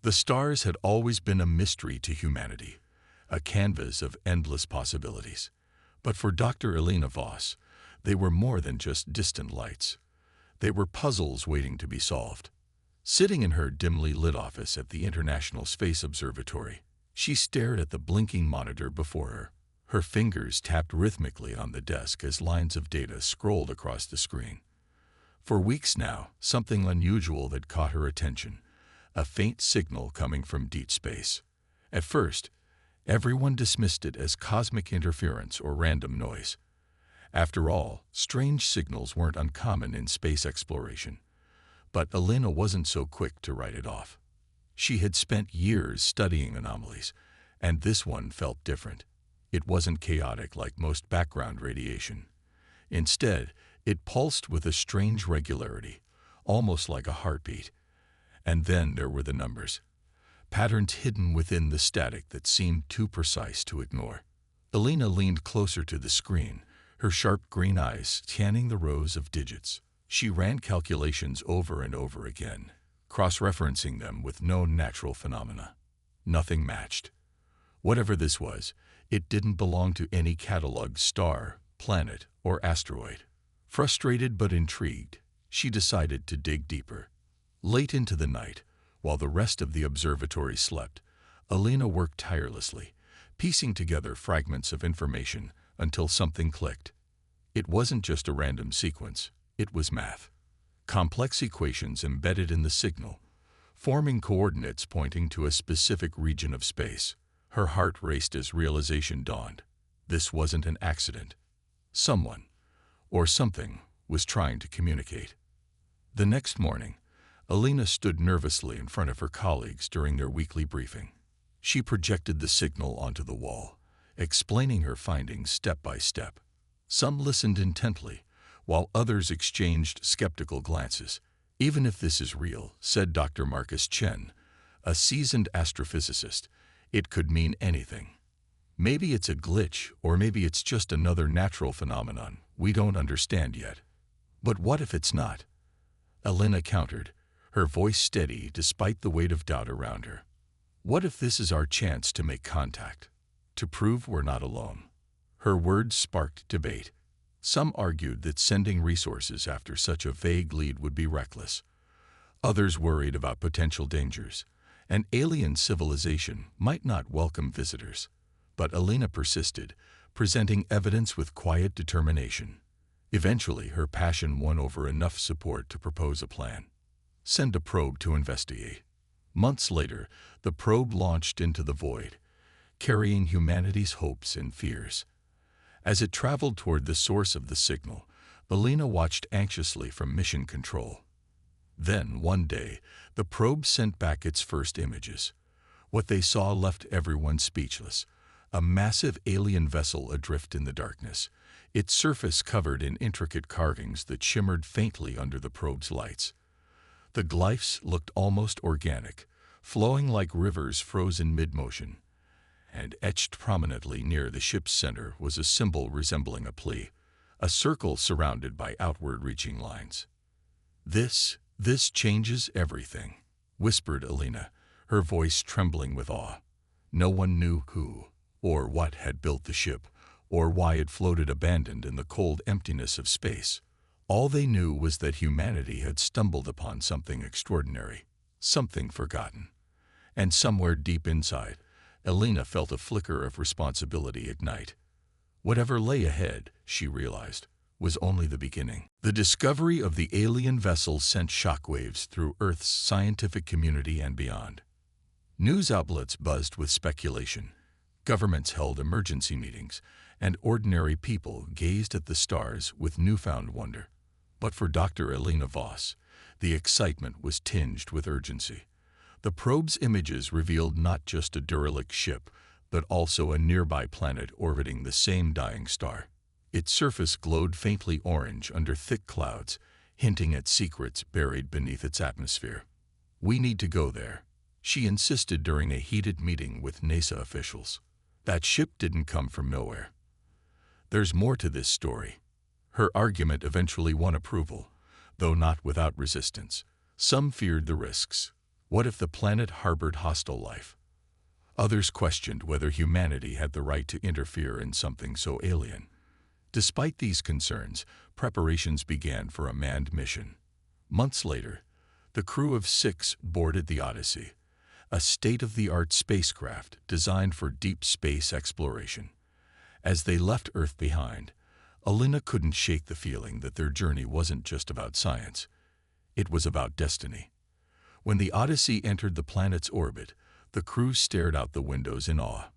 The stars had always been a mystery to humanity, a canvas of endless possibilities. But for Dr. Elena Voss, they were more than just distant lights. They were puzzles waiting to be solved. Sitting in her dimly lit office at the International Space Observatory, she stared at the blinking monitor before her. Her fingers tapped rhythmically on the desk as lines of data scrolled across the screen. For weeks now, something unusual had caught her attention, a faint signal coming from deep space. At first, everyone dismissed it as cosmic interference or random noise. After all, strange signals weren't uncommon in space exploration. But Elena wasn't so quick to write it off. She had spent years studying anomalies, and this one felt different. It wasn't chaotic like most background radiation. Instead, it pulsed with a strange regularity, almost like a heartbeat. And then there were the numbers, patterns hidden within the static that seemed too precise to ignore. Elena leaned closer to the screen, her sharp green eyes scanning the rows of digits. She ran calculations over and over again, cross-referencing them with known natural phenomena. Nothing matched. Whatever this was, it didn't belong to any cataloged star, planet, or asteroid. Frustrated but intrigued, she decided to dig deeper. Late into the night, while the rest of the observatory slept, Elena worked tirelessly, piecing together fragments of information until something clicked. It wasn't just a random sequence. It was math. Complex equations embedded in the signal, forming coordinates pointing to a specific region of space. Her heart raced as realization dawned. This wasn't an accident. Someone, or something, was trying to communicate. The next morning, Elena stood nervously in front of her colleagues during their weekly briefing. She projected the signal onto the wall, explaining her findings step by step. Some listened intently, while others exchanged skeptical glances. "Even if this is real," said Dr. Marcus Chen, a seasoned astrophysicist, "it could mean anything. Maybe it's a glitch, or maybe it's just another natural phenomenon we don't understand yet." "But what if it's not?" Elena countered, her voice steady despite the weight of doubt around her. "What if this is our chance to make contact, to prove we're not alone?" Her words sparked debate. Some argued that sending resources after such a vague lead would be reckless. Others worried about potential dangers. An alien civilization might not welcome visitors. But Elena persisted, presenting evidence with quiet determination. Eventually, her passion won over enough support to propose a plan. Send a probe to investigate. Months later, the probe launched into the void, carrying humanity's hopes and fears. As it traveled toward the source of the signal, Elena watched anxiously from mission control. Then, one day, the probe sent back its first images. What they saw left everyone speechless. A massive alien vessel adrift in the darkness, its surface covered in intricate carvings that shimmered faintly under the probe's lights. The glyphs looked almost organic, flowing like rivers frozen mid-motion. And etched prominently near the ship's center was a symbol resembling a plea, a circle surrounded by outward-reaching lines. This changes everything," whispered Elena, her voice trembling with awe. No one knew who or what had built the ship, or why it floated abandoned in the cold emptiness of space. All they knew was that humanity had stumbled upon something extraordinary, something forgotten. And somewhere deep inside, Elena felt a flicker of responsibility ignite. Whatever lay ahead, she realized, was only the beginning. The discovery of the alien vessel sent shockwaves through Earth's scientific community and beyond. News outlets buzzed with speculation. Governments held emergency meetings, and ordinary people gazed at the stars with newfound wonder. But for Dr. Elena Voss, the excitement was tinged with urgency. The probe's images revealed not just a derelict ship, but also a nearby planet orbiting the same dying star. Its surface glowed faintly orange under thick clouds, hinting at secrets buried beneath its atmosphere. "We need to go there," she insisted during a heated meeting with NASA officials. "That ship didn't come from nowhere. There's more to this story." Her argument eventually won approval, though not without resistance. Some feared the risks. What if the planet harbored hostile life? Others questioned whether humanity had the right to interfere in something so alien. Despite these concerns, preparations began for a manned mission. Months later, the crew of 6 boarded the Odyssey, a state-of-the-art spacecraft designed for deep space exploration. As they left Earth behind, Alina couldn't shake the feeling that their journey wasn't just about science. It was about destiny. When the Odyssey entered the planet's orbit, the crew stared out the windows in awe.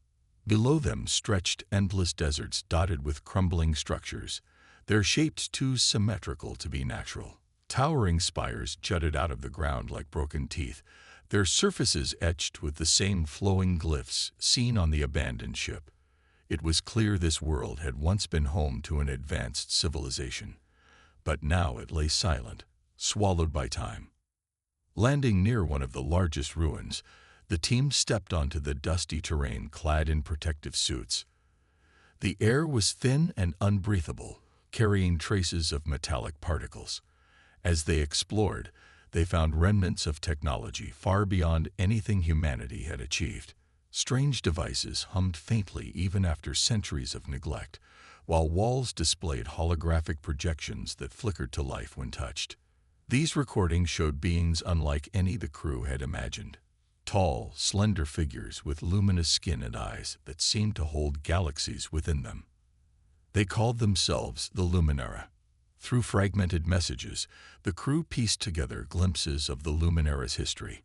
Below them stretched endless deserts dotted with crumbling structures, their shapes too symmetrical to be natural. Towering spires jutted out of the ground like broken teeth, their surfaces etched with the same flowing glyphs seen on the abandoned ship. It was clear this world had once been home to an advanced civilization, but now it lay silent, swallowed by time. Landing near one of the largest ruins, the team stepped onto the dusty terrain clad in protective suits. The air was thin and unbreathable, carrying traces of metallic particles. As they explored, they found remnants of technology far beyond anything humanity had achieved. Strange devices hummed faintly even after centuries of neglect, while walls displayed holographic projections that flickered to life when touched. These recordings showed beings unlike any the crew had imagined. Tall, slender figures with luminous skin and eyes that seemed to hold galaxies within them. They called themselves the Luminara. Through fragmented messages, the crew pieced together glimpses of the Luminara's history.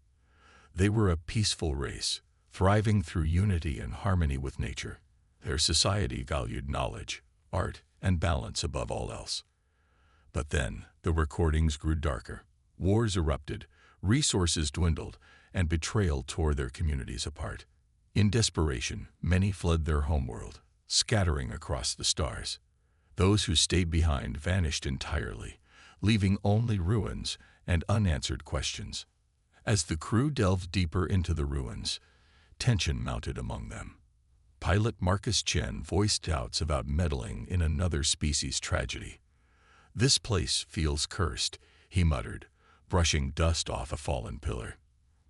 They were a peaceful race, thriving through unity and harmony with nature. Their society valued knowledge, art, and balance above all else. But then, the recordings grew darker. Wars erupted, resources dwindled, and betrayal tore their communities apart. In desperation, many fled their homeworld, scattering across the stars. Those who stayed behind vanished entirely, leaving only ruins and unanswered questions. As the crew delved deeper into the ruins, tension mounted among them. Pilot Marcus Chen voiced doubts about meddling in another species' tragedy. "This place feels cursed," he muttered, brushing dust off a fallen pillar.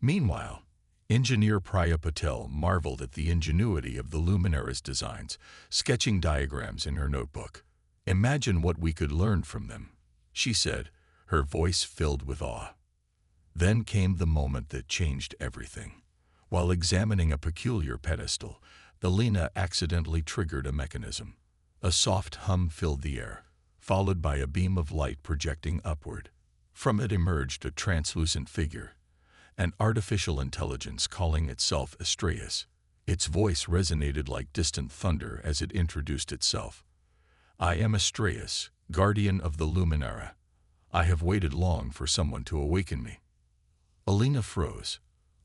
Meanwhile, engineer Priya Patel marveled at the ingenuity of the Luminara's designs, sketching diagrams in her notebook. "Imagine what we could learn from them," she said, her voice filled with awe. Then came the moment that changed everything. While examining a peculiar pedestal, Alina accidentally triggered a mechanism. A soft hum filled the air, followed by a beam of light projecting upward. From it emerged a translucent figure, an artificial intelligence calling itself Astraeus. Its voice resonated like distant thunder as it introduced itself. "I am Astraeus, guardian of the Luminara. I have waited long for someone to awaken me." Alina froze,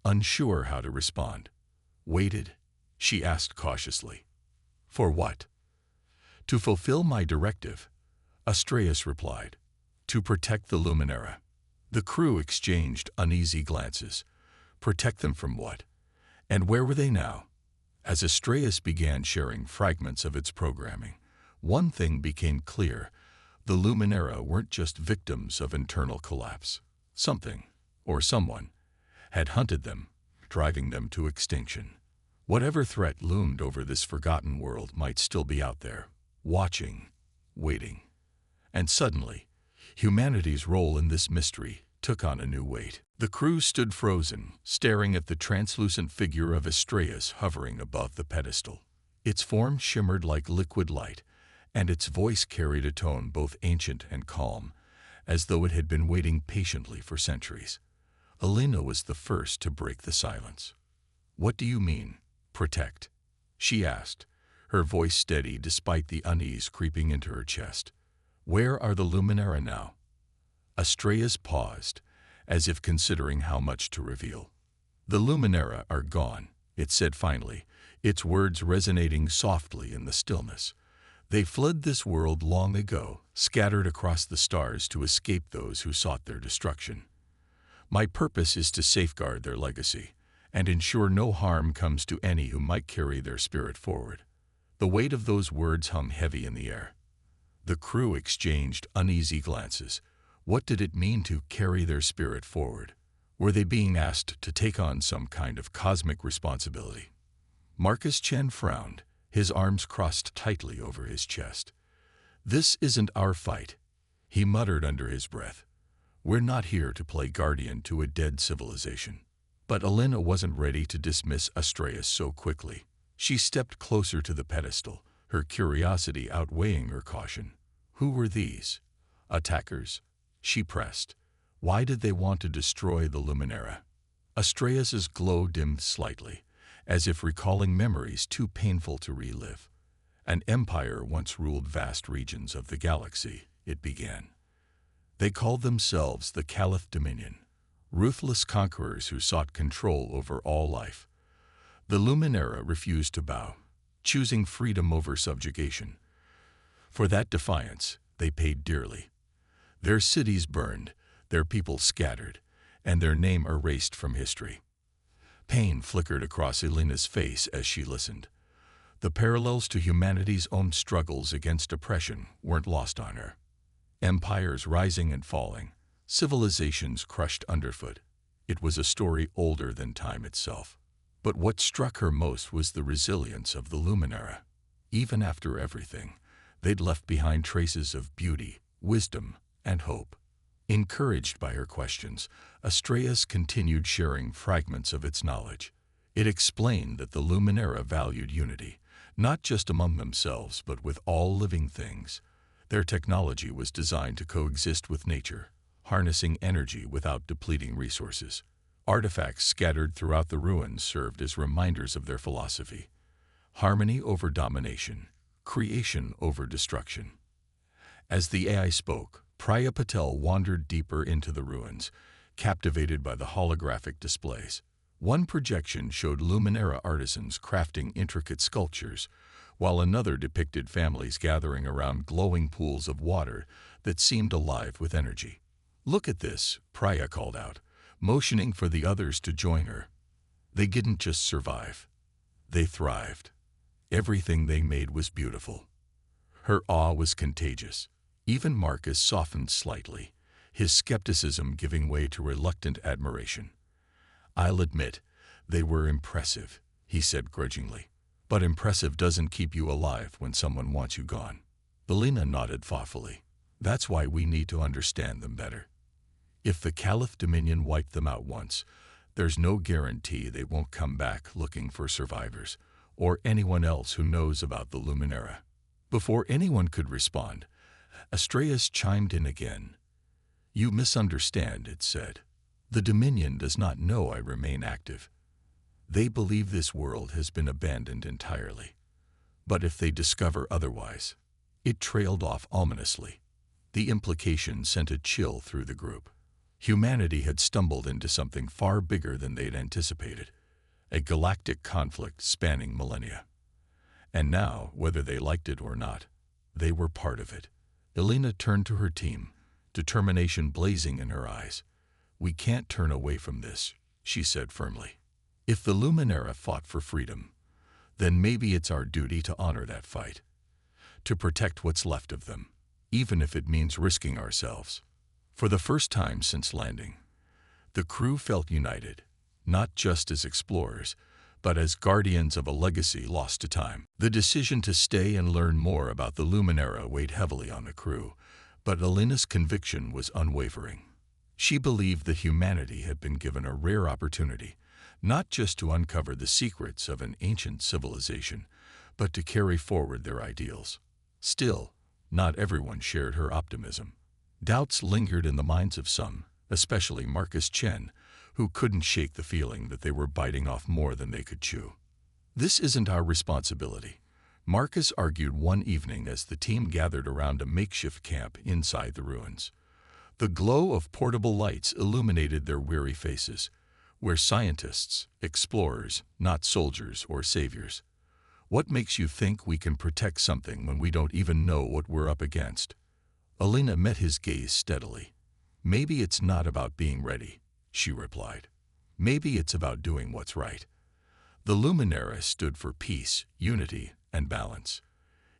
unsure how to respond. "Waited?" she asked cautiously. "For what?" "To fulfill my directive," Astraeus replied. "To protect the Luminara." The crew exchanged uneasy glances. Protect them from what? And where were they now? As Astraeus began sharing fragments of its programming, one thing became clear: the Luminara weren't just victims of internal collapse. Something, or someone, had hunted them, driving them to extinction. Whatever threat loomed over this forgotten world might still be out there, watching, waiting. And suddenly, humanity's role in this mystery took on a new weight. The crew stood frozen, staring at the translucent figure of Astraeus hovering above the pedestal. Its form shimmered like liquid light, and its voice carried a tone both ancient and calm, as though it had been waiting patiently for centuries. Alina was the first to break the silence. "What do you mean, protect?" she asked, her voice steady despite the unease creeping into her chest. "Where are the Luminara now?" Astraeus paused, as if considering how much to reveal. "The Luminara are gone," it said finally, its words resonating softly in the stillness. "They fled this world long ago, scattered across the stars to escape those who sought their destruction. My purpose is to safeguard their legacy and ensure no harm comes to any who might carry their spirit forward." The weight of those words hung heavy in the air. The crew exchanged uneasy glances. What did it mean to carry their spirit forward? Were they being asked to take on some kind of cosmic responsibility? Marcus Chen frowned, his arms crossed tightly over his chest. "This isn't our fight," he muttered under his breath. "We're not here to play guardian to a dead civilization." But Elena wasn't ready to dismiss Astraeus so quickly. She stepped closer to the pedestal, her curiosity outweighing her caution. Who were these? Attackers? She pressed. Why did they want to destroy the Luminera? Astraeus's glow dimmed slightly, as if recalling memories too painful to relive. An empire once ruled vast regions of the galaxy, it began. They called themselves the Caliph Dominion, ruthless conquerors who sought control over all life. The Luminera refused to bow, choosing freedom over subjugation. For that defiance, they paid dearly. Their cities burned, their people scattered, and their name erased from history. Pain flickered across Elena's face as she listened. The parallels to humanity's own struggles against oppression weren't lost on her. Empires rising and falling, civilizations crushed underfoot. It was a story older than time itself. But what struck her most was the resilience of the Luminera. Even after everything, they'd left behind traces of beauty, wisdom, and hope. Encouraged by her questions, Astraeus continued sharing fragments of its knowledge. It explained that the Luminera valued unity, not just among themselves but with all living things. Their technology was designed to coexist with nature, harnessing energy without depleting resources. Artifacts scattered throughout the ruins served as reminders of their philosophy. Harmony over domination, creation over destruction. As the AI spoke, Priya Patel wandered deeper into the ruins, captivated by the holographic displays. One projection showed Luminera artisans crafting intricate sculptures, while another depicted families gathering around glowing pools of water that seemed alive with energy. "Look at this," Priya called out, motioning for the others to join her. They didn't just survive. They thrived. Everything they made was beautiful. Her awe was contagious. Even Marcus softened slightly, his skepticism giving way to reluctant admiration. "I'll admit, they were impressive," he said grudgingly. "But impressive doesn't keep you alive when someone wants you gone." Elena nodded thoughtfully. "That's why we need to understand them better. If the Caliph Dominion wiped them out once, there's no guarantee they won't come back looking for survivors, or anyone else who knows about the Luminera." Before anyone could respond, Astraeus chimed in again. "You misunderstand," it said. "The Dominion does not know I remain active. They believe this world has been abandoned entirely. But if they discover otherwise—" It trailed off ominously. The implication sent a chill through the group. Humanity had stumbled into something far bigger than they'd anticipated, a galactic conflict spanning millennia. And now, whether they liked it or not, they were part of it. Elena turned to her team, determination blazing in her eyes. "We can't turn away from this," she said firmly. "If the Luminera fought for freedom, then maybe it's our duty to honor that fight, to protect what's left of them, even if it means risking ourselves." For the first time since landing, the crew felt united, not just as explorers, but as guardians of a legacy lost to time. The decision to stay and learn more about the Luminera weighed heavily on the crew, but Elena's conviction was unwavering. She believed that humanity had been given a rare opportunity, not just to uncover the secrets of an ancient civilization, but to carry forward their ideals. Still, not everyone shared her optimism. Doubts lingered in the minds of some, especially Marcus Chen, who couldn't shake the feeling that they were biting off more than they could chew. "This isn't our responsibility," Marcus argued one evening as the team gathered around a makeshift camp inside the ruins. The glow of portable lights illuminated their weary faces. "We're scientists, explorers, not soldiers or saviors. What makes you think we can protect something when we don't even know what we're up against?" Elena met his gaze steadily. "Maybe it's not about being ready," she replied. "Maybe it's about doing what's right." The Luminera stood for peace, unity, and balance.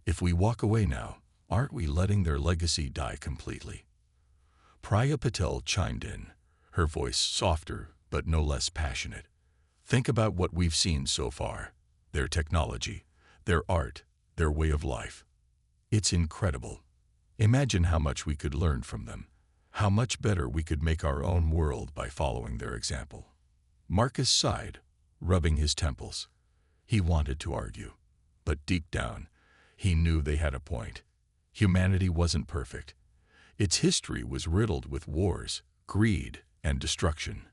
If we walk away now, aren't we letting their legacy die completely? Priya Patel chimed in, her voice softer but no less passionate. Think about what we've seen so far. Their technology, their art, their way of life. It's incredible. Imagine how much we could learn from them. How much better we could make our own world by following their example. Marcus sighed, rubbing his temples. He wanted to argue, but deep down, he knew they had a point. Humanity wasn't perfect. Its history was riddled with wars, greed, and destruction.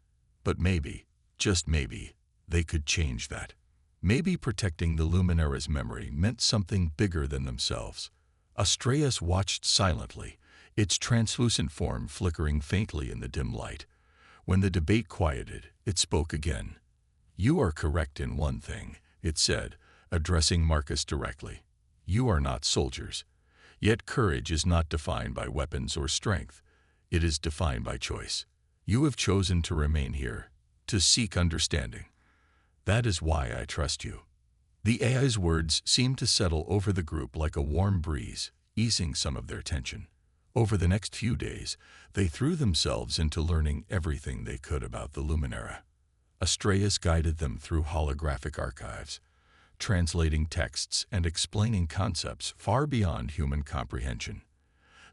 But maybe, just maybe, they could change that. Maybe protecting the Luminara's memory meant something bigger than themselves. Astraeus watched silently, its translucent form flickering faintly in the dim light. When the debate quieted, it spoke again. "You are correct in one thing," it said, addressing Marcus directly. "You are not soldiers. Yet courage is not defined by weapons or strength. It is defined by choice. You have chosen to remain here, to seek understanding. That is why I trust you." The AI's words seemed to settle over the group like a warm breeze, easing some of their tension. Over the next few days, they threw themselves into learning everything they could about the Luminara. Astraeus guided them through holographic archives, translating texts and explaining concepts far beyond human comprehension.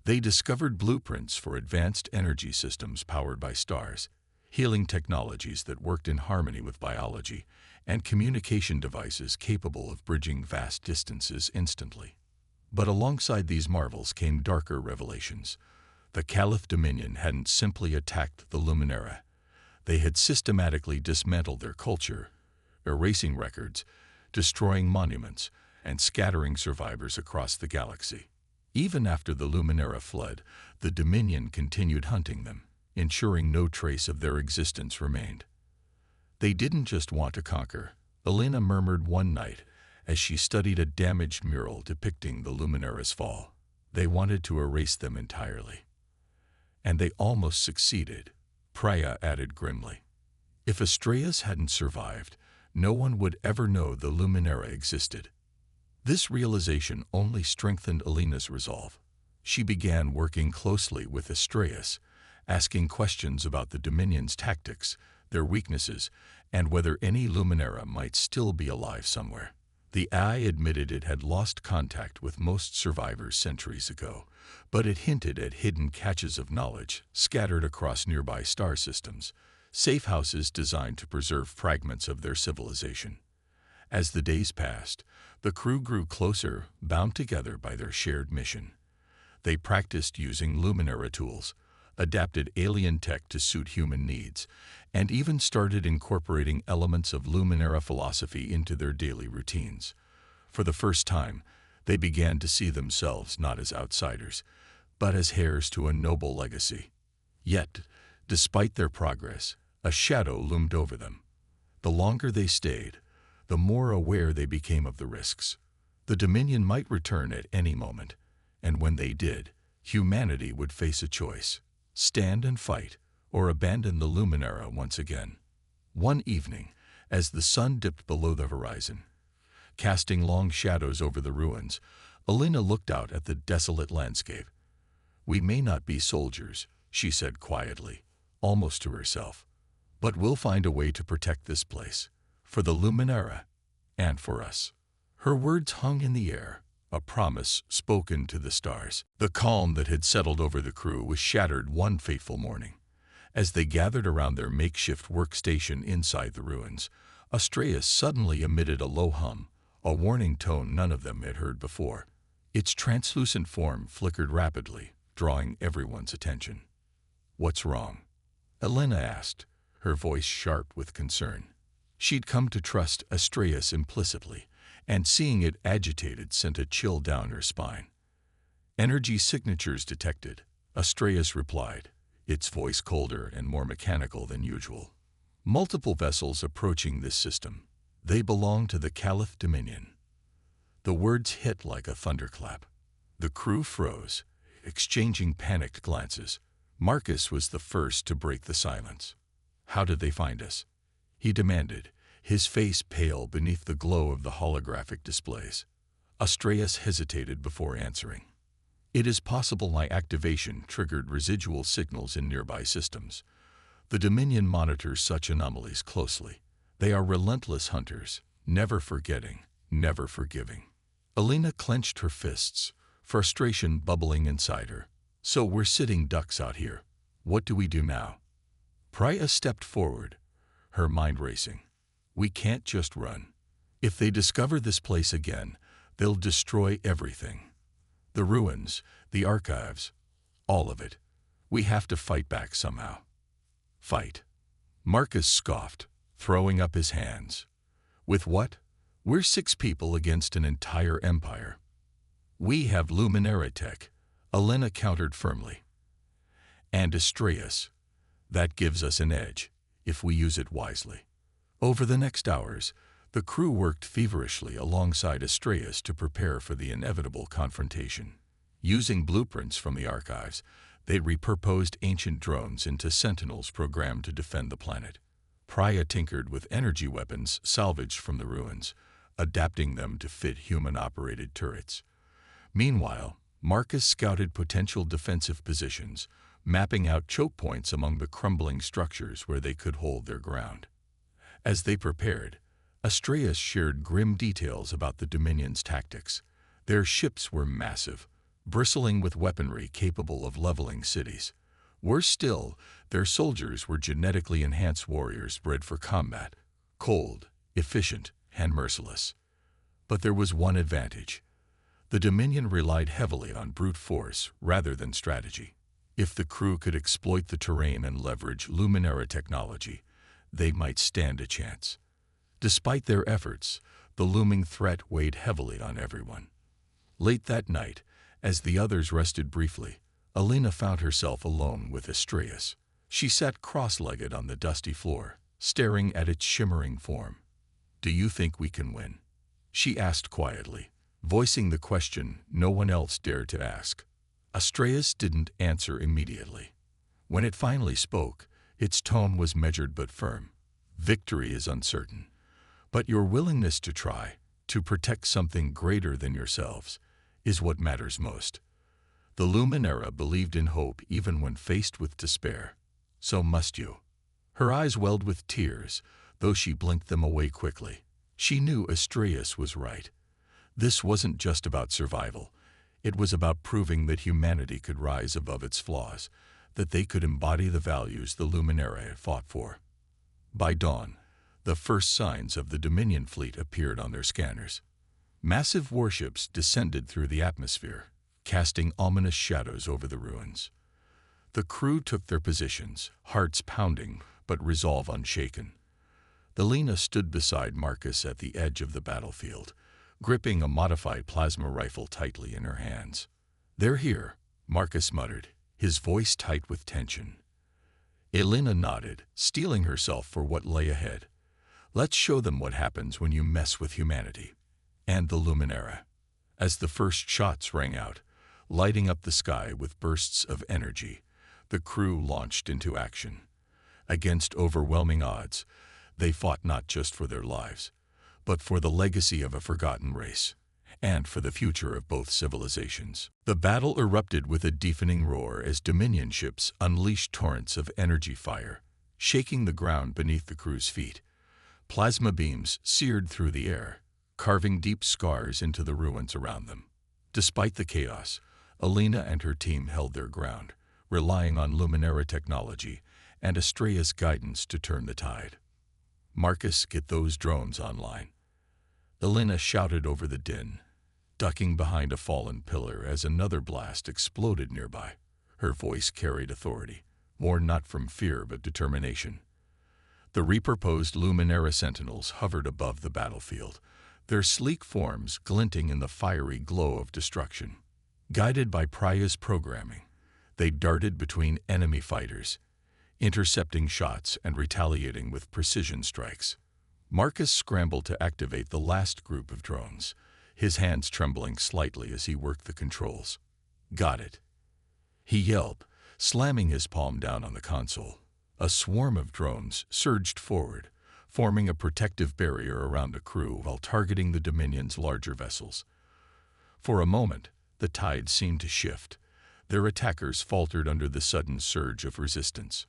They discovered blueprints for advanced energy systems powered by stars, healing technologies that worked in harmony with biology, and communication devices capable of bridging vast distances instantly. But alongside these marvels came darker revelations. The Caliph Dominion hadn't simply attacked the Luminara. They had systematically dismantled their culture, erasing records, destroying monuments, and scattering survivors across the galaxy. Even after the Luminara fled, the Dominion continued hunting them, ensuring no trace of their existence remained. They didn't just want to conquer, Elena murmured one night as she studied a damaged mural depicting the Luminara's fall. They wanted to erase them entirely. And they almost succeeded, Priya added grimly. If Astraeus hadn't survived, no one would ever know the Luminara existed. This realization only strengthened Elena's resolve. She began working closely with Astraeus, asking questions about the Dominion's tactics, their weaknesses, and whether any Luminara might still be alive somewhere. The AI admitted it had lost contact with most survivors centuries ago, but it hinted at hidden caches of knowledge scattered across nearby star systems, safe houses designed to preserve fragments of their civilization. As the days passed, the crew grew closer, bound together by their shared mission. They practiced using Luminara tools, adapted alien tech to suit human needs, and even started incorporating elements of Luminara philosophy into their daily routines. For the first time, they began to see themselves not as outsiders, but as heirs to a noble legacy. Yet, despite their progress, a shadow loomed over them. The longer they stayed, the more aware they became of the risks. The Dominion might return at any moment, and when they did, humanity would face a choice: stand and fight, or abandon the Luminara once again. One evening, as the sun dipped below the horizon, casting long shadows over the ruins, Elena looked out at the desolate landscape. "We may not be soldiers," she said quietly, almost to herself, "but we'll find a way to protect this place, for the Luminara, and for us." Her words hung in the air, a promise spoken to the stars. The calm that had settled over the crew was shattered one fateful morning. As they gathered around their makeshift workstation inside the ruins, Astraeus suddenly emitted a low hum, a warning tone none of them had heard before. Its translucent form flickered rapidly, drawing everyone's attention. "What's wrong?" Elena asked, her voice sharp with concern. She'd come to trust Astraeus implicitly, and seeing it agitated sent a chill down her spine. "Energy signatures detected," Astraeus replied, its voice colder and more mechanical than usual. "Multiple vessels approaching this system. They belong to the Caliph Dominion." The words hit like a thunderclap. The crew froze, exchanging panicked glances. Marcus was the first to break the silence. "How did they find us?" he demanded, his face pale beneath the glow of the holographic displays. Astraeus hesitated before answering. "It is possible my activation triggered residual signals in nearby systems. The Dominion monitors such anomalies closely. They are relentless hunters, never forgetting, never forgiving. Alina clenched her fists, frustration bubbling inside her. So we're sitting ducks out here. What do we do now? Priya stepped forward, her mind racing. We can't just run. If they discover this place again, they'll destroy everything. The ruins, the archives, all of it. We have to fight back somehow. Fight. Marcus scoffed, throwing up his hands. With what? We're 6 people against an entire empire. We have Luminara tech, Alina countered firmly. And Astraeus. That gives us an edge, if we use it wisely. Over the next hours, the crew worked feverishly alongside Astraeus to prepare for the inevitable confrontation. Using blueprints from the archives, they repurposed ancient drones into sentinels programmed to defend the planet. Priya tinkered with energy weapons salvaged from the ruins, adapting them to fit human-operated turrets. Meanwhile, Marcus scouted potential defensive positions, mapping out choke points among the crumbling structures where they could hold their ground. As they prepared, Astraeus shared grim details about the Dominion's tactics. Their ships were massive, bristling with weaponry capable of leveling cities. Worse still, their soldiers were genetically enhanced warriors bred for combat, cold, efficient, and merciless. But there was one advantage. The Dominion relied heavily on brute force rather than strategy. If the crew could exploit the terrain and leverage Luminara technology, they might stand a chance. Despite their efforts, the looming threat weighed heavily on everyone. Late that night, as the others rested briefly, Alina found herself alone with Astraeus. She sat cross-legged on the dusty floor, staring at its shimmering form. "Do you think we can win?" she asked quietly, voicing the question no one else dared to ask. Astraeus didn't answer immediately. When it finally spoke, its tone was measured but firm. "Victory is uncertain, but your willingness to try, to protect something greater than yourselves, is what matters most." The Luminara believed in hope even when faced with despair. So must you. Her eyes welled with tears, though she blinked them away quickly. She knew Astraeus was right. This wasn't just about survival. It was about proving that humanity could rise above its flaws, that they could embody the values the Luminara had fought for. By dawn, the first signs of the Dominion fleet appeared on their scanners. Massive warships descended through the atmosphere, casting ominous shadows over the ruins. The crew took their positions, hearts pounding but resolve unshaken. Alina stood beside Marcus at the edge of the battlefield, gripping a modified plasma rifle tightly in her hands. "They're here," Marcus muttered, his voice tight with tension. Alina nodded, steeling herself for what lay ahead. "Let's show them what happens when you mess with humanity." And the Luminara. As the first shots rang out, lighting up the sky with bursts of energy, the crew launched into action. Against overwhelming odds, they fought not just for their lives, but for the legacy of a forgotten race, and for the future of both civilizations. The battle erupted with a deafening roar as Dominion ships unleashed torrents of energy fire, shaking the ground beneath the crew's feet. Plasma beams seared through the air, carving deep scars into the ruins around them. Despite the chaos, Alina and her team held their ground, relying on Luminara technology and Astraeus' guidance to turn the tide. "Marcus, get those drones online." Alina shouted over the din, ducking behind a fallen pillar as another blast exploded nearby. Her voice carried authority, born not from fear but determination. The repurposed Luminara sentinels hovered above the battlefield, their sleek forms glinting in the fiery glow of destruction. Guided by Priya's programming, they darted between enemy fighters, intercepting shots and retaliating with precision strikes. Marcus scrambled to activate the last group of drones, his hands trembling slightly as he worked the controls. "Got it," he yelled, slamming his palm down on the console. A swarm of drones surged forward, forming a protective barrier around the crew while targeting the Dominion's larger vessels. For a moment, the tide seemed to shift. Their attackers faltered under the sudden surge of resistance.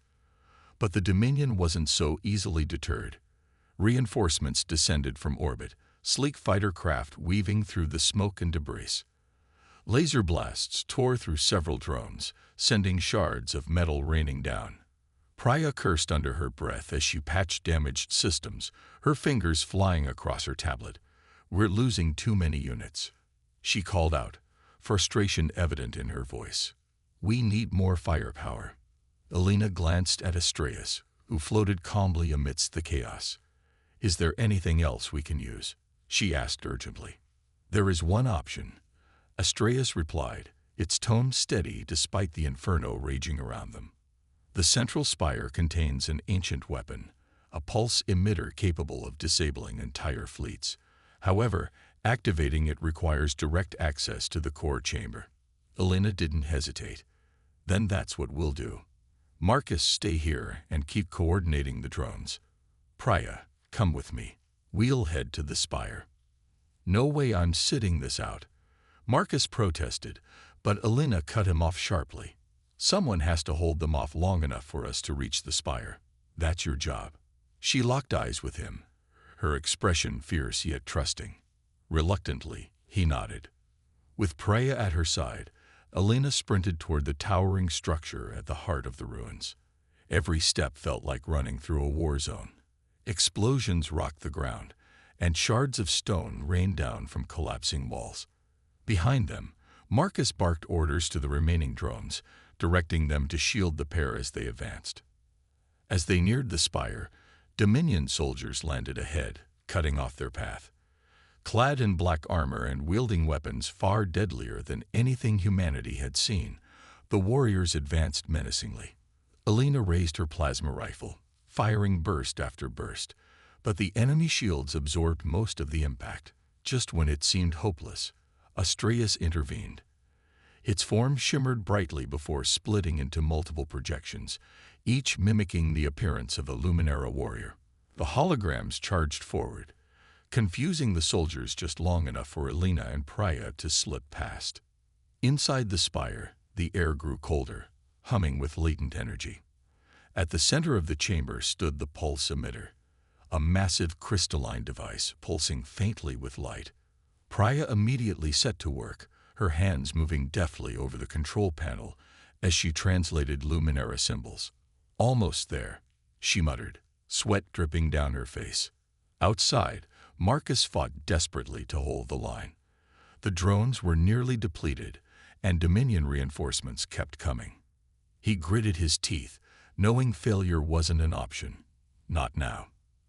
But the Dominion wasn't so easily deterred. Reinforcements descended from orbit, sleek fighter craft weaving through the smoke and debris. Laser blasts tore through several drones, sending shards of metal raining down. Priya cursed under her breath as she patched damaged systems, her fingers flying across her tablet. "We're losing too many units," she called out, frustration evident in her voice. "We need more firepower." Alina glanced at Astraeus, who floated calmly amidst the chaos. "Is there anything else we can use?" she asked urgently. "There is one option," Astraeus replied, its tone steady despite the inferno raging around them. "The central spire contains an ancient weapon, a pulse emitter capable of disabling entire fleets. However, activating it requires direct access to the core chamber." Alina didn't hesitate. "Then that's what we'll do. Marcus, stay here and keep coordinating the drones. Priya, come with me. We'll head to the spire." "No way I'm sitting this out," Marcus protested, but Alina cut him off sharply. "Someone has to hold them off long enough for us to reach the spire. That's your job." She locked eyes with him, her expression fierce yet trusting. Reluctantly, he nodded. With Priya at her side, Alina sprinted toward the towering structure at the heart of the ruins. Every step felt like running through a war zone. Explosions rocked the ground, and shards of stone rained down from collapsing walls. Behind them, Marcus barked orders to the remaining drones, directing them to shield the pair as they advanced. As they neared the spire, Dominion soldiers landed ahead, cutting off their path. Clad in black armor and wielding weapons far deadlier than anything humanity had seen, the warriors advanced menacingly. Alina raised her plasma rifle, firing burst after burst, but the enemy shields absorbed most of the impact. Just when it seemed hopeless, Astraeus intervened. Its form shimmered brightly before splitting into multiple projections, each mimicking the appearance of a Luminara warrior. The holograms charged forward, confusing the soldiers just long enough for Alina and Priya to slip past. Inside the spire, the air grew colder, humming with latent energy. At the center of the chamber stood the pulse emitter, a massive crystalline device pulsing faintly with light. Priya immediately set to work, her hands moving deftly over the control panel as she translated Luminara symbols. "Almost there," she muttered, sweat dripping down her face. Outside, Marcus fought desperately to hold the line. The drones were nearly depleted, and Dominion reinforcements kept coming. He gritted his teeth, knowing failure wasn't an option. Not now.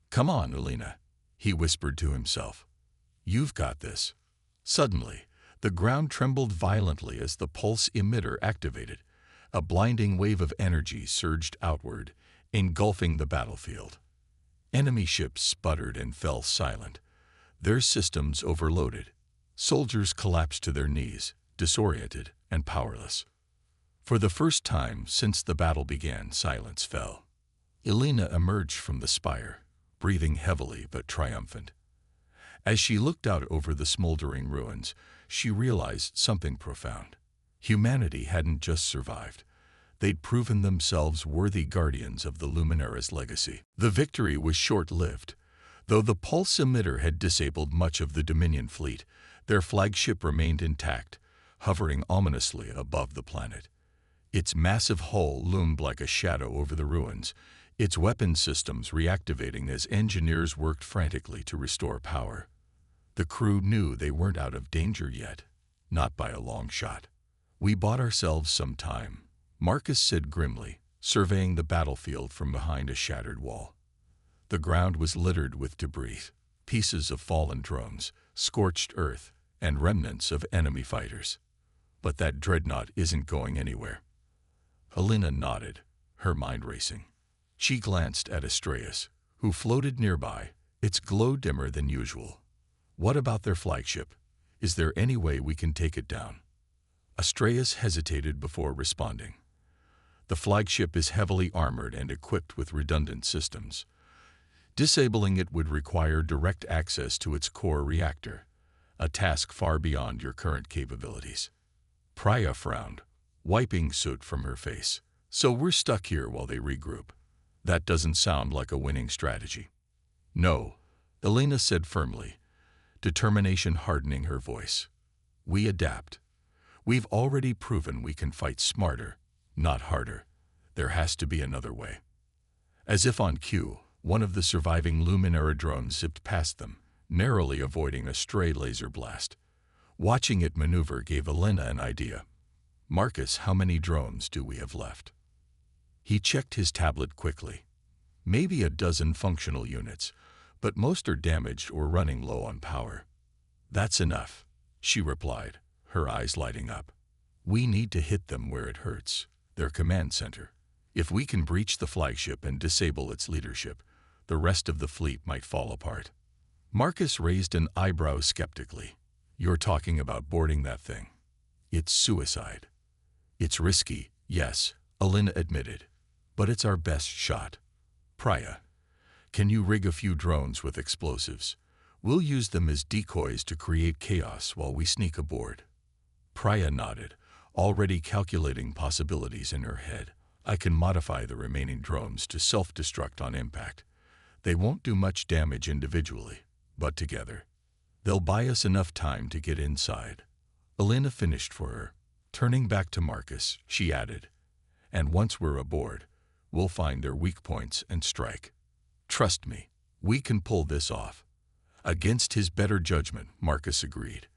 "Come on, Alina," he whispered to himself. "You've got this." Suddenly, the ground trembled violently as the pulse emitter activated. A blinding wave of energy surged outward, engulfing the battlefield. Enemy ships sputtered and fell silent, their systems overloaded. Soldiers collapsed to their knees, disoriented and powerless. For the first time since the battle began, silence fell. Alina emerged from the spire, breathing heavily but triumphant. As she looked out over the smoldering ruins, she realized something profound. Humanity hadn't just survived. They'd proven themselves worthy guardians of the Luminara's legacy. The victory was short-lived. Though the pulse emitter had disabled much of the Dominion fleet, their flagship remained intact, hovering ominously above the planet. Its massive hull loomed like a shadow over the ruins, its weapon systems reactivating as engineers worked frantically to restore power. The crew knew they weren't out of danger yet, not by a long shot. "We bought ourselves some time," Marcus said grimly, surveying the battlefield from behind a shattered wall. The ground was littered with debris, pieces of fallen drones, scorched earth, and remnants of enemy fighters. "But that dreadnought isn't going anywhere." Alina nodded, her mind racing. She glanced at Astraeus, who floated nearby, its glow dimmer than usual. "What about their flagship? Is there any way we can take it down?" Astraeus hesitated before responding. "The flagship is heavily armored and equipped with redundant systems. Disabling it would require direct access to its core reactor, a task far beyond your current capabilities." Priya frowned, wiping soot from her face. "So we're stuck here while they regroup." That doesn't sound like a winning strategy. No, Elena said firmly, determination hardening her voice. We adapt. We've already proven we can fight smarter, not harder. There has to be another way. As if on cue, one of the surviving Luminara drones zipped past them, narrowly avoiding a stray laser blast. Watching it maneuver gave Elena an idea. Marcus, how many drones do we have left? He checked his tablet quickly. Maybe a dozen functional units, but most are damaged or running low on power. That's enough, she replied, her eyes lighting up. We need to hit them where it hurts, their command center. If we can breach the flagship and disable its leadership, the rest of the fleet might fall apart. Marcus raised an eyebrow skeptically. You're talking about boarding that thing. It's suicide. It's risky, yes, Elena admitted, but it's our best shot. Priya, can you rig a few drones with explosives? We'll use them as decoys to create chaos while we sneak aboard. Priya nodded, already calculating possibilities in her head. I can modify the remaining drones to self-destruct on impact. They won't do much damage individually, but together. They'll buy us enough time to get inside. Elena finished for her. Turning back to Marcus, she added, and once we're aboard, we'll find their weak points and strike. Trust me, we can pull this off. Against his better judgment, Marcus agreed.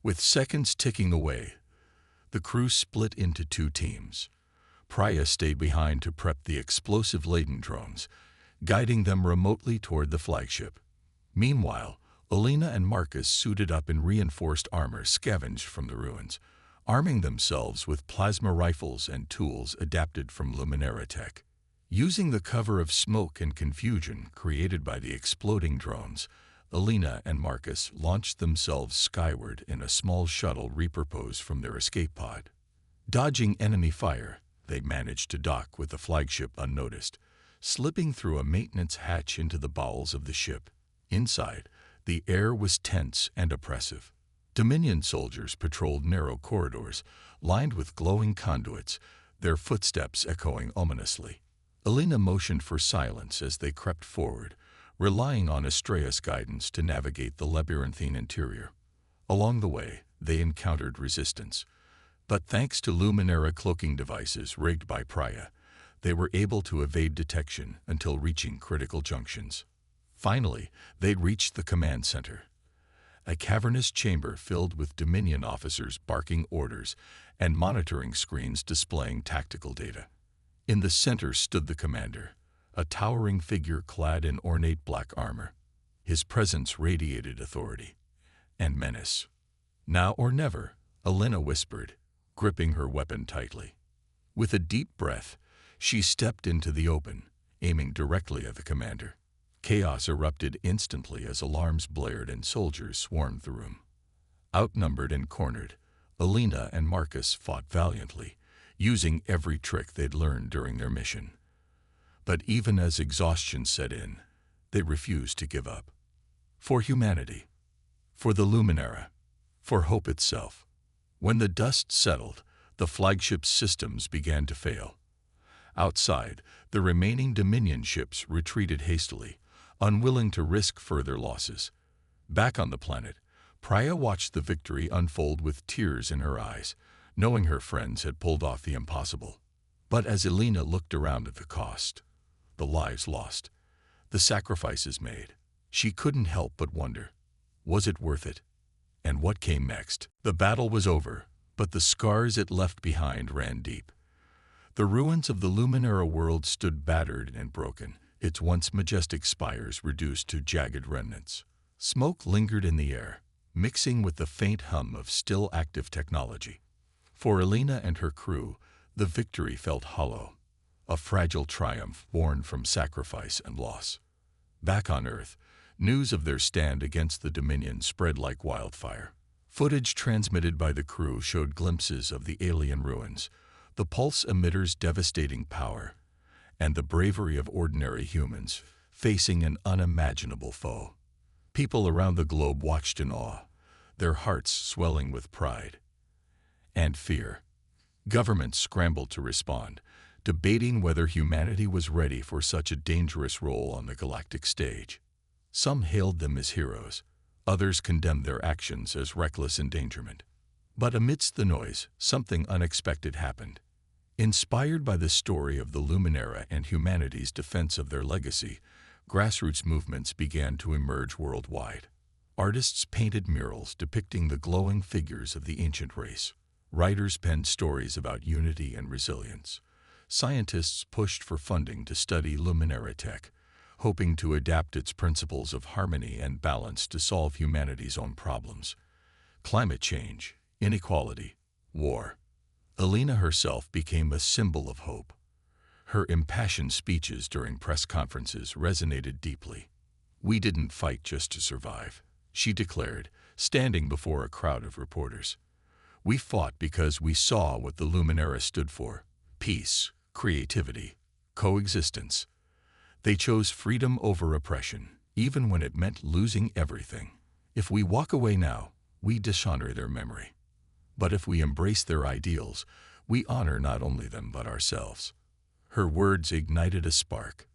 With seconds ticking away, the crew split into two teams. Priya stayed behind to prep the explosive-laden drones, guiding them remotely toward the flagship. Meanwhile, Elena and Marcus suited up in reinforced armor scavenged from the ruins, arming themselves with plasma rifles and tools adapted from Luminara tech. Using the cover of smoke and confusion created by the exploding drones, Elena and Marcus launched themselves skyward in a small shuttle repurposed from their escape pod. Dodging enemy fire, they managed to dock with the flagship unnoticed, slipping through a maintenance hatch into the bowels of the ship. Inside, the air was tense and oppressive. Dominion soldiers patrolled narrow corridors, lined with glowing conduits, their footsteps echoing ominously. Elena motioned for silence as they crept forward, relying on Astrea's guidance to navigate the labyrinthine interior. Along the way, they encountered resistance. But thanks to Luminara cloaking devices rigged by Priya, they were able to evade detection until reaching critical junctions. Finally, they'd reached the command center, a cavernous chamber filled with Dominion officers barking orders and monitoring screens displaying tactical data. In the center stood the commander, a towering figure clad in ornate black armor. His presence radiated authority and menace. Now or never, Elena whispered, gripping her weapon tightly. With a deep breath, she stepped into the open, aiming directly at the commander. Chaos erupted instantly as alarms blared and soldiers swarmed the room. Outnumbered and cornered, Elena and Marcus fought valiantly, using every trick they'd learned during their mission. But even as exhaustion set in, they refused to give up. For humanity, for the Luminara, for hope itself. When the dust settled, the flagship's systems began to fail. Outside, the remaining Dominion ships retreated hastily, unwilling to risk further losses. Back on the planet, Priya watched the victory unfold with tears in her eyes, knowing her friends had pulled off the impossible. But as Elena looked around at the cost, the lives lost, the sacrifices made, she couldn't help but wonder, was it worth it? And what came next? The battle was over, but the scars it left behind ran deep. The ruins of the Luminara world stood battered and broken, its once majestic spires reduced to jagged remnants. Smoke lingered in the air, mixing with the faint hum of still active technology. For Elena and her crew, the victory felt hollow, a fragile triumph born from sacrifice and loss. Back on Earth, news of their stand against the Dominion spread like wildfire. Footage transmitted by the crew showed glimpses of the alien ruins, the pulse emitter's devastating power, and the bravery of ordinary humans facing an unimaginable foe. People around the globe watched in awe, their hearts swelling with pride and fear. Governments scrambled to respond, debating whether humanity was ready for such a dangerous role on the galactic stage. Some hailed them as heroes, others condemned their actions as reckless endangerment. But amidst the noise, something unexpected happened. Inspired by the story of the Luminara and humanity's defense of their legacy, grassroots movements began to emerge worldwide. Artists painted murals depicting the glowing figures of the ancient race. Writers penned stories about unity and resilience. Scientists pushed for funding to study Luminara tech, hoping to adapt its principles of harmony and balance to solve humanity's own problems. Climate change, inequality, war. Alina herself became a symbol of hope. Her impassioned speeches during press conferences resonated deeply. "We didn't fight just to survive," she declared, standing before a crowd of reporters. "We fought because we saw what the Luminara stood for: peace, creativity, coexistence. They chose freedom over oppression, even when it meant losing everything. If we walk away now, we dishonor their memory. But if we embrace their ideals, we honor not only them but ourselves." Her words ignited a spark.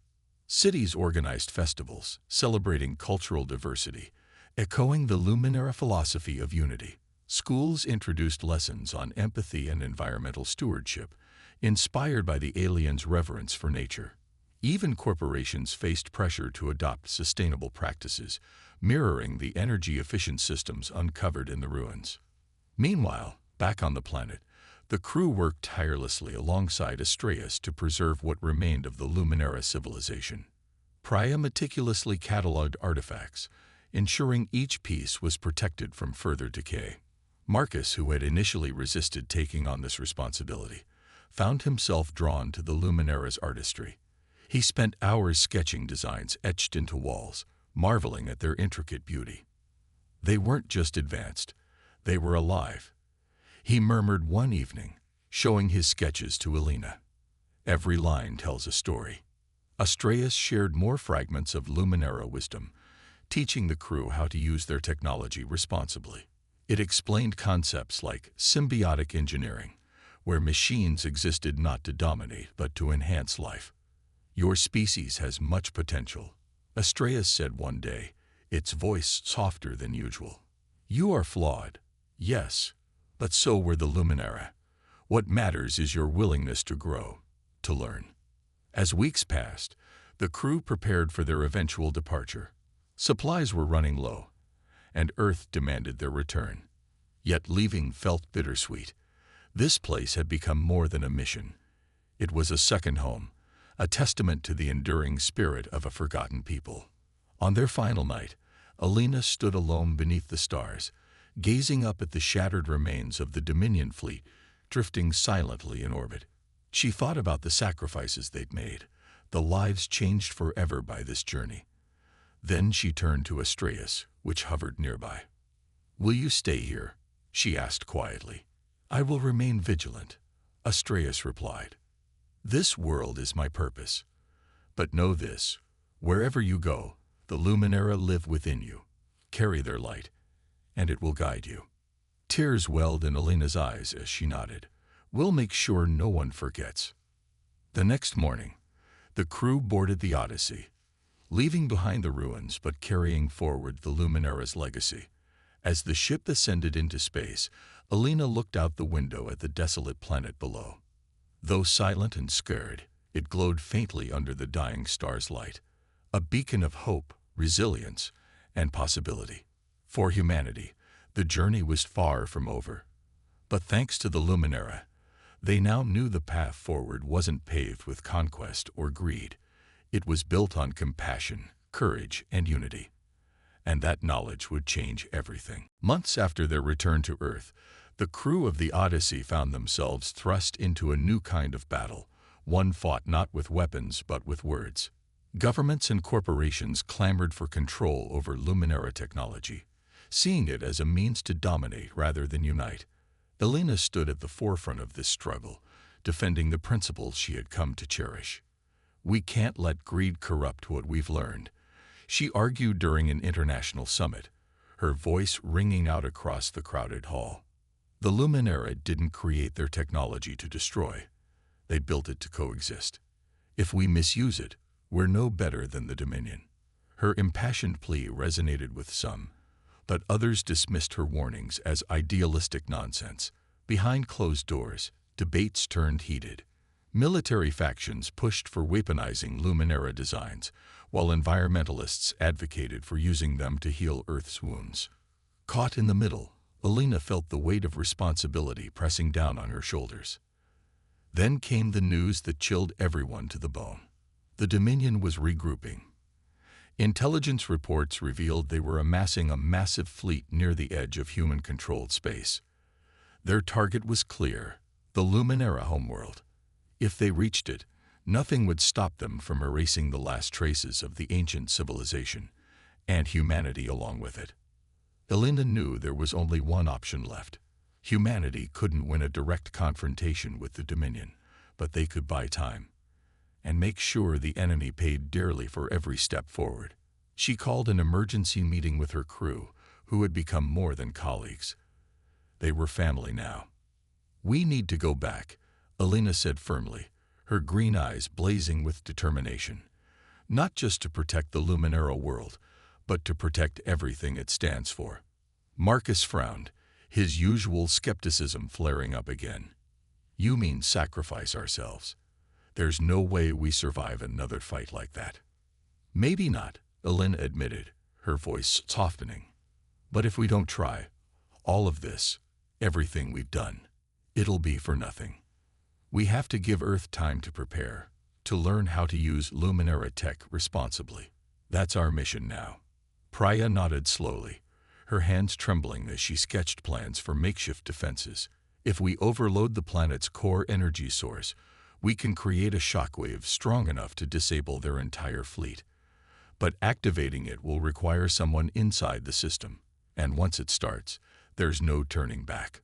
Cities organized festivals, celebrating cultural diversity, echoing the Luminara philosophy of unity. Schools introduced lessons on empathy and environmental stewardship, inspired by the aliens' reverence for nature. Even corporations faced pressure to adopt sustainable practices, mirroring the energy-efficient systems uncovered in the ruins. Meanwhile, back on the planet, the crew worked tirelessly alongside Astraeus to preserve what remained of the Luminara civilization. Priya meticulously cataloged artifacts, ensuring each piece was protected from further decay. Marcus, who had initially resisted taking on this responsibility, found himself drawn to the Luminara's artistry. He spent hours sketching designs etched into walls, marveling at their intricate beauty. They weren't just advanced, they were alive. He murmured one evening, showing his sketches to Alina. "Every line tells a story." Astraeus shared more fragments of Luminara wisdom, teaching the crew how to use their technology responsibly. It explained concepts like symbiotic engineering, where machines existed not to dominate but to enhance life. "Your species has much potential," Astraeus said one day, its voice softer than usual. "You are flawed, yes, but so were the Luminara. What matters is your willingness to grow, to learn." As weeks passed, the crew prepared for their eventual departure. Supplies were running low, and Earth demanded their return. Yet leaving felt bittersweet. This place had become more than a mission. It was a second home, a testament to the enduring spirit of a forgotten people. On their final night, Alina stood alone beneath the stars, gazing up at the shattered remains of the Dominion fleet drifting silently in orbit. She thought about the sacrifices they'd made, the lives changed forever by this journey. Then she turned to Astraeus, which hovered nearby. "Will you stay here?" she asked quietly. "I will remain vigilant," Astraeus replied. "This world is my purpose. But know this, wherever you go, the Luminara live within you. Carry their light, and it will guide you." Tears welled in Alina's eyes as she nodded. "We'll make sure no one forgets." The next morning, the crew boarded the Odyssey, leaving behind the ruins but carrying forward the Luminara's legacy. As the ship ascended into space, Alina looked out the window at the desolate planet below. Though silent and scared, it glowed faintly under the dying star's light, a beacon of hope, resilience, and possibility. For humanity, the journey was far from over. But thanks to the Luminara, they now knew the path forward wasn't paved with conquest or greed. It was built on compassion, courage, and unity. And that knowledge would change everything. Months after their return to Earth, the crew of the Odyssey found themselves thrust into a new kind of battle, one fought not with weapons but with words. Governments and corporations clamored for control over Luminara technology, seeing it as a means to dominate rather than unite. Alina stood at the forefront of this struggle, defending the principles she had come to cherish. "We can't let greed corrupt what we've learned," she argued during an international summit, her voice ringing out across the crowded hall. The Luminara didn't create their technology to destroy. They built it to coexist. If we misuse it, we're no better than the Dominion. Her impassioned plea resonated with some, but others dismissed her warnings as idealistic nonsense. Behind closed doors, debates turned heated. Military factions pushed for weaponizing Luminara designs, while environmentalists advocated for using them to heal Earth's wounds. Caught in the middle, Alina felt the weight of responsibility pressing down on her shoulders. Then came the news that chilled everyone to the bone. The Dominion was regrouping. Intelligence reports revealed they were amassing a massive fleet near the edge of human-controlled space. Their target was clear: the Luminara homeworld. If they reached it, nothing would stop them from erasing the last traces of the ancient civilization, and humanity along with it. Alina knew there was only one option left. Humanity couldn't win a direct confrontation with the Dominion, but they could buy time and make sure the enemy paid dearly for every step forward. She called an emergency meeting with her crew, who had become more than colleagues. They were family now. "We need to go back," Alina said firmly, her green eyes blazing with determination. "Not just to protect the Luminara world, but to protect everything it stands for." Marcus frowned, his usual skepticism flaring up again. "You mean sacrifice ourselves? There's no way we survive another fight like that." "Maybe not," Alina admitted, her voice softening. "But if we don't try, all of this, everything we've done, it'll be for nothing. We have to give Earth time to prepare, to learn how to use Luminara tech responsibly. That's our mission now." Priya nodded slowly, her hands trembling as she sketched plans for makeshift defenses. "If we overload the planet's core energy source, we can create a shockwave strong enough to disable their entire fleet. But activating it will require someone inside the system, and once it starts, there's no turning back."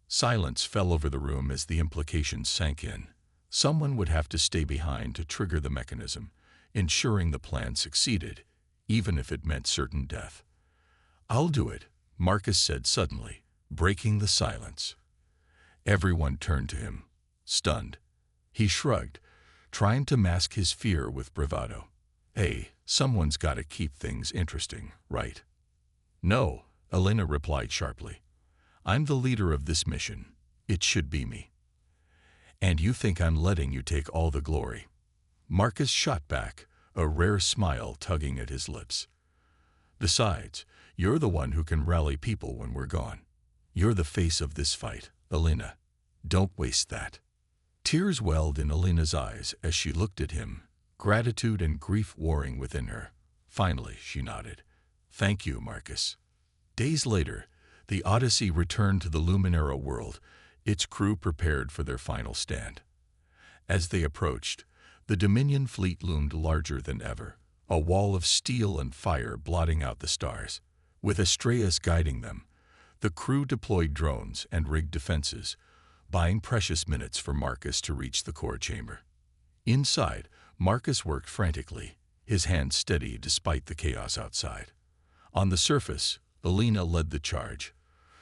Silence fell over the room as the implications sank in. Someone would have to stay behind to trigger the mechanism, ensuring the plan succeeded, even if it meant certain death. "I'll do it," Marcus said suddenly, breaking the silence. Everyone turned to him, stunned. He shrugged, trying to mask his fear with bravado. "Hey, someone's got to keep things interesting, right?" "No," Alina replied sharply. "I'm the leader of this mission. It should be me." "And you think I'm letting you take all the glory?" Marcus shot back, a rare smile tugging at his lips. "Besides, you're the one who can rally people when we're gone. You're the face of this fight, Alina. Don't waste that." Tears welled in Alina's eyes as she looked at him, gratitude and grief warring within her. Finally, she nodded. "Thank you, Marcus." Days later, the Odyssey returned to the Luminara world, its crew prepared for their final stand. As they approached, the Dominion fleet loomed larger than ever, a wall of steel and fire blotting out the stars. With Astraeus guiding them, the crew deployed drones and rigged defenses, buying precious minutes for Marcus to reach the core chamber. Inside, Marcus worked frantically, his hands steady despite the chaos outside. On the surface, Alina led the charge,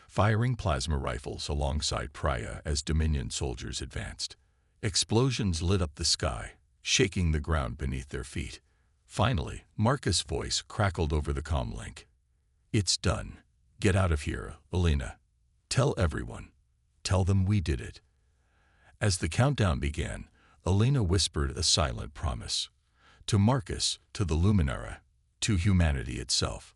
firing plasma rifles alongside Priya as Dominion soldiers advanced. Explosions lit up the sky, shaking the ground beneath their feet. Finally, Marcus' voice crackled over the comm link. "It's done. Get out of here, Alina. Tell everyone. Tell them we did it." As the countdown began, Alina whispered a silent promise. To Marcus, to the Luminara, to humanity itself.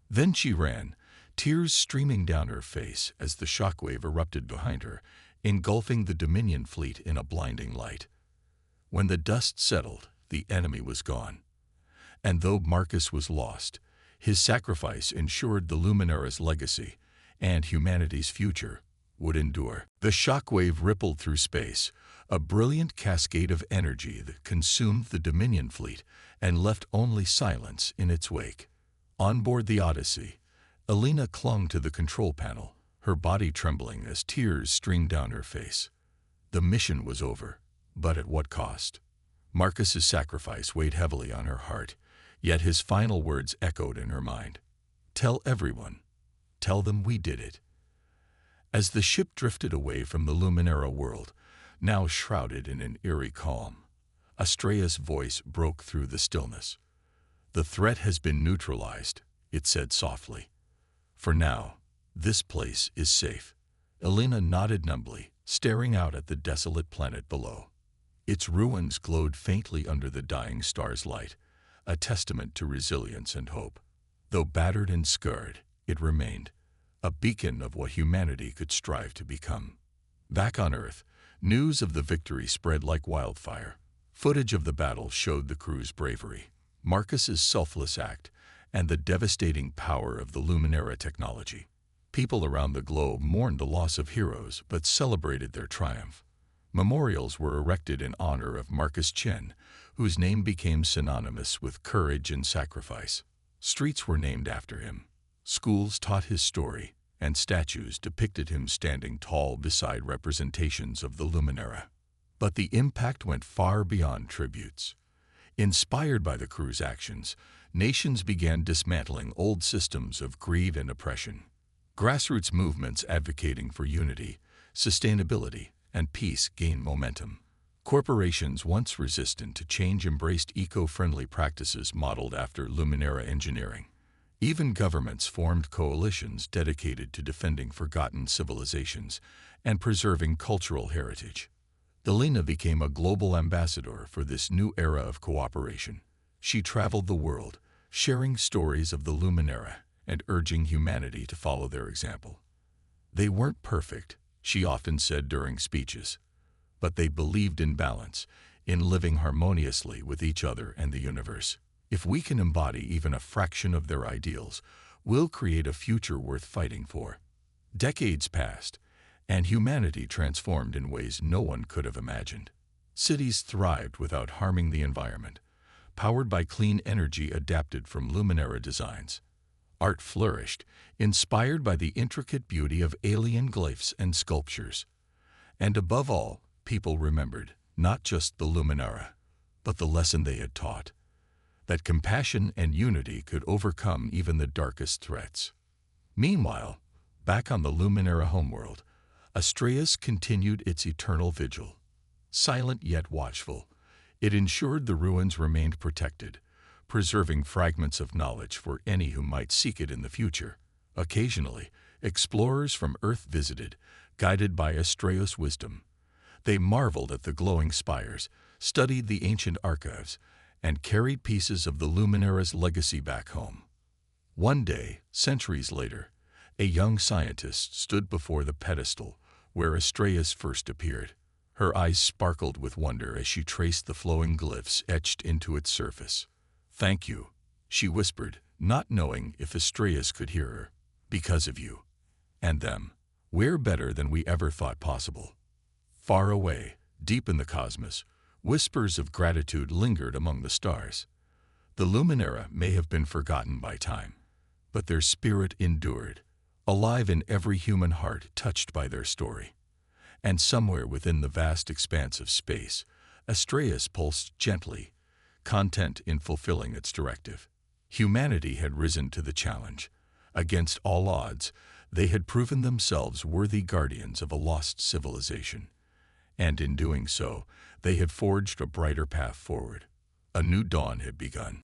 Then she ran, tears streaming down her face as the shockwave erupted behind her, engulfing the Dominion fleet in a blinding light. When the dust settled, the enemy was gone. And though Marcus was lost, his sacrifice ensured the Luminara's legacy and humanity's future would endure. The shockwave rippled through space, a brilliant cascade of energy that consumed the Dominion fleet and left only silence in its wake. On board the Odyssey, Alina clung to the control panel, her body trembling as tears streamed down her face. The mission was over, but at what cost? Marcus's sacrifice weighed heavily on her heart, yet his final words echoed in her mind. "Tell everyone. Tell them we did it." As the ship drifted away from the Luminara world, now shrouded in an eerie calm. Astrea's voice broke through the stillness. "The threat has been neutralized," it said softly. "For now, this place is safe." Elena nodded numbly, staring out at the desolate planet below. Its ruins glowed faintly under the dying star's light, a testament to resilience and hope. Though battered and scarred, it remained, a beacon of what humanity could strive to become. Back on Earth, news of the victory spread like wildfire. Footage of the battle showed the crew's bravery, Marcus's selfless act, and the devastating power of the Luminera technology. People around the globe mourned the loss of heroes but celebrated their triumph. Memorials were erected in honor of Marcus Chen, whose name became synonymous with courage and sacrifice. Streets were named after him. Schools taught his story, and statues depicted him standing tall beside representations of the Luminera. But the impact went far beyond tributes. Inspired by the crew's actions, nations began dismantling old systems of greed and oppression. Grassroots movements advocating for unity, sustainability, and peace gained momentum. Corporations once resistant to change embraced eco-friendly practices modeled after Luminera engineering. Even governments formed coalitions dedicated to defending forgotten civilizations and preserving cultural heritage. Elena became a global ambassador for this new era of cooperation. She traveled the world, sharing stories of the Luminera and urging humanity to follow their example. "They weren't perfect," she often said during speeches, "but they believed in balance, in living harmoniously with each other and the universe. If we can embody even a fraction of their ideals, we'll create a future worth fighting for." Decades passed, and humanity transformed in ways no one could have imagined. Cities thrived without harming the environment, powered by clean energy adapted from Luminera designs. Art flourished, inspired by the intricate beauty of alien glyphs and sculptures. And above all, people remembered not just the Luminera, but the lesson they had taught, that compassion and unity could overcome even the darkest threats. Meanwhile, back on the Luminera homeworld, Astreas continued its eternal vigil. Silent yet watchful, it ensured the ruins remained protected, preserving fragments of knowledge for any who might seek it in the future. Occasionally, explorers from Earth visited, guided by Astreas' wisdom. They marveled at the glowing spires, studied the ancient archives, and carried pieces of the Luminera's legacy back home. One day, centuries later, a young scientist stood before the pedestal where Astreas first appeared. Her eyes sparkled with wonder as she traced the flowing glyphs etched into its surface. "Thank you," she whispered, not knowing if Astreas could hear her. "Because of you and them, we're better than we ever thought possible." Far away, deep in the cosmos, whispers of gratitude lingered among the stars. The Luminera may have been forgotten by time, but their spirit endured, alive in every human heart touched by their story. And somewhere within the vast expanse of space, Astreas pulsed gently, content in fulfilling its directive. Humanity had risen to the challenge. Against all odds, they had proven themselves worthy guardians of a lost civilization. And in doing so, they had forged a brighter path forward. A new dawn had begun.